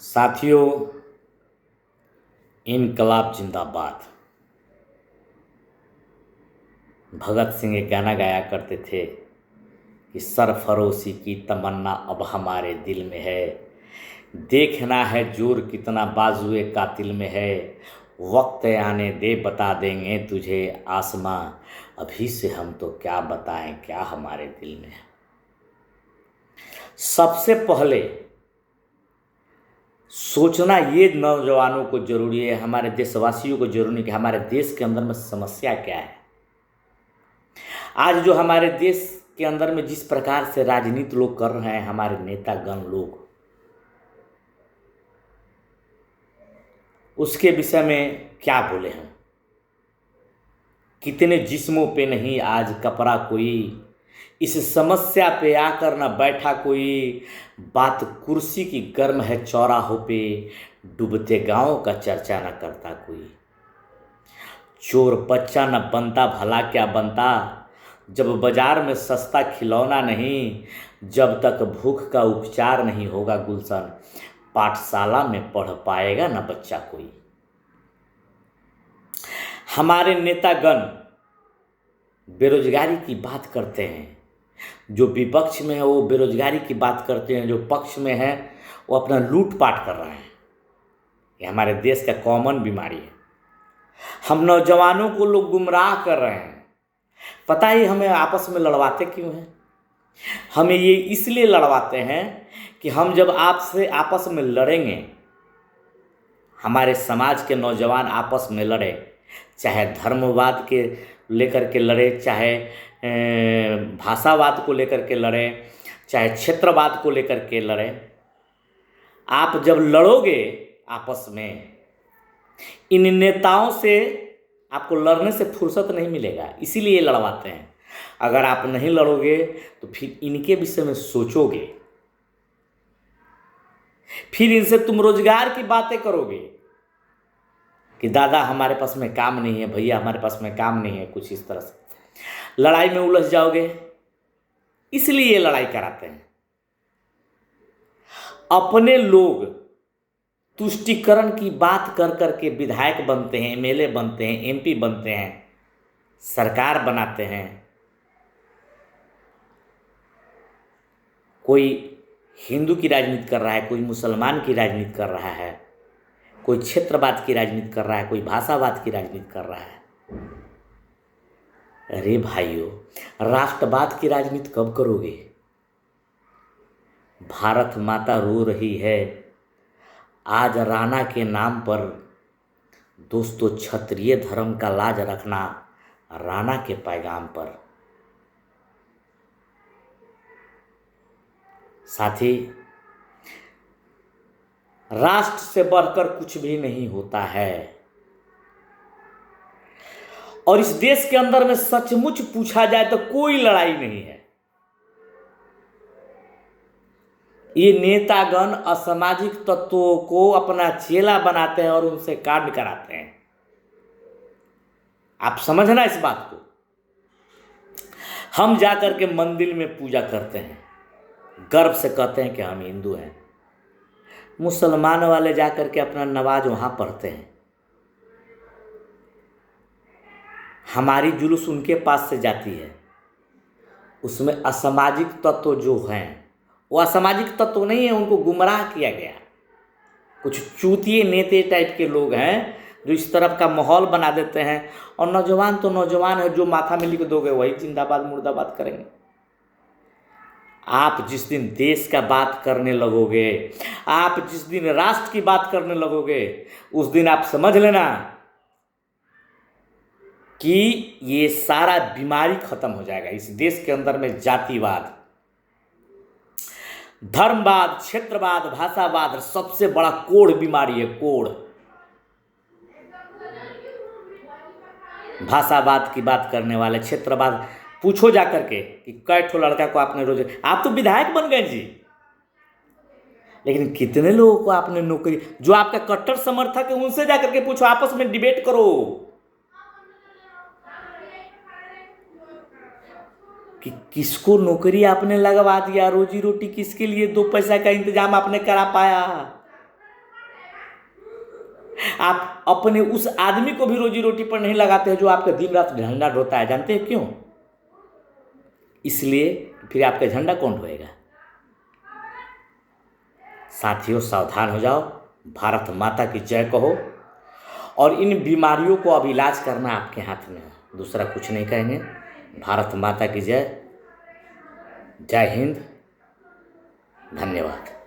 साथियों, इनकलाब जिंदाबाद। भगत सिंह एक गाना गाया करते थे कि सरफरोशी की तमन्ना अब हमारे दिल में है, देखना है जोर कितना बाजुए कातिल में है, वक्त आने दे बता देंगे तुझे आसमां, अभी से हम तो क्या बताएं क्या हमारे दिल में है। सबसे पहले सोचना ये नौजवानों को जरूरी है, हमारे देशवासियों को जरूरी है कि हमारे देश के अंदर में समस्या क्या है। आज जो हमारे देश के अंदर में जिस प्रकार से राजनीति लोग कर रहे हैं, हमारे नेतागण लोग, उसके विषय में क्या बोले हम। कितने जिस्मों पे नहीं आज कपड़ा कोई, इस समस्या पे आकर न बैठा कोई, बात कुर्सी की गर्म है चौराहों पे, डूबते गांव का चर्चा न करता कोई। चोर बच्चा न बनता भला क्या बनता, जब बाजार में सस्ता खिलौना नहीं, जब तक भूख का उपचार नहीं होगा गुलशन, पाठशाला में पढ़ पाएगा न बच्चा कोई। हमारे नेतागण बेरोजगारी की बात करते हैं, जो विपक्ष में है वो बेरोजगारी की बात करते हैं, जो पक्ष में है वो अपना लूटपाट कर रहे हैं। ये हमारे देश का कॉमन बीमारी है। हम नौजवानों को लोग गुमराह कर रहे हैं। पता ही हमें आपस में लड़वाते क्यों हैं? हमें ये इसलिए लड़वाते हैं कि हम जब आपसे आपस में लड़ेंगे, हमारे समाज के नौजवान आपस में लड़े, चाहे धर्मवाद के लेकर के लड़े, चाहे भाषावाद को लेकर के लड़े, चाहे क्षेत्रवाद को लेकर के लड़े, आप जब लड़ोगे आपस में, इन नेताओं से आपको लड़ने से फुर्सत नहीं मिलेगा, इसीलिए लड़वाते हैं। अगर आप नहीं लड़ोगे तो फिर इनके विषय में सोचोगे, फिर इनसे तुम रोजगार की बातें करोगे कि दादा हमारे पास में काम नहीं है, भैया हमारे पास में काम नहीं है, कुछ इस तरह से लड़ाई में उलझ जाओगे। इसलिए ये लड़ाई कराते हैं। अपने लोग तुष्टीकरण की बात कर करके विधायक बनते हैं, एमएलए बनते हैं, एमपी बनते हैं, सरकार बनाते हैं। कोई हिंदू की राजनीति कर रहा है, कोई मुसलमान की राजनीति कर रहा है, कोई क्षेत्रवाद की राजनीति कर रहा है, कोई भाषावाद की राजनीति कर रहा है। अरे भाइयों, राष्ट्रवाद की राजनीति कब करोगे? भारत माता रो रही है आज राणा के नाम पर। दोस्तों, क्षत्रिय धर्म का लाज रखना राणा के पैगाम पर। साथी, राष्ट्र से बढ़कर कुछ भी नहीं होता है, और इस देश के अंदर में सचमुच पूछा जाए तो कोई लड़ाई नहीं है। ये नेतागण असामाजिक तत्वों को अपना चेला बनाते हैं और उनसे कांड कराते हैं। आप समझना इस बात को। हम जाकर के मंदिर में पूजा करते हैं, गर्व से कहते हैं कि हम हिंदू हैं। मुसलमान वाले जाकर के अपना नमाज वहां पढ़ते हैं। हमारी जुलूस उनके पास से जाती है, उसमें असामाजिक तत्व जो हैं, वो असामाजिक तत्व नहीं है, उनको गुमराह किया गया। कुछ चूतिए नेते टाइप के लोग हैं जो इस तरफ का माहौल बना देते हैं, और नौजवान तो नौजवान है, जो माथा में लिख दोगे वही जिंदाबाद मुर्दाबाद करेंगे। आप जिस दिन देश का बात करने लगोगे, आप जिस दिन राष्ट्र की बात करने लगोगे, उस दिन आप समझ लेना कि ये सारा बीमारी खत्म हो जाएगा। इस देश के अंदर में जातिवाद, धर्मवाद, क्षेत्रवाद, भाषावाद सबसे बड़ा कोढ़ बीमारी है। कोढ़ भाषावाद की बात करने वाले, क्षेत्रवाद, पूछो जाकर के कि कै ठो लड़का को आपने रोज, आप तो विधायक बन गए जी, लेकिन कितने लोगों को आपने नौकरी, जो आपका कट्टर समर्थक है उनसे जाकर के पूछो, आपस में डिबेट करो कि किसको नौकरी आपने लगवा दिया, रोजी रोटी किसके लिए, दो पैसा का इंतजाम आपने करा पाया। आप अपने उस आदमी को भी रोजी रोटी पर नहीं लगाते हैं जो आपका दिन रात झंडा ढोता है। जानते हैं क्यों? इसलिए फिर आपका झंडा कौन ढोएगा? साथियों, सावधान हो जाओ, भारत माता की जय कहो, और इन बीमारियों को अब इलाज करना आपके हाथ में है, दूसरा कुछ नहीं कहेंगे। भारत माता की जय। जय हिंद। धन्यवाद।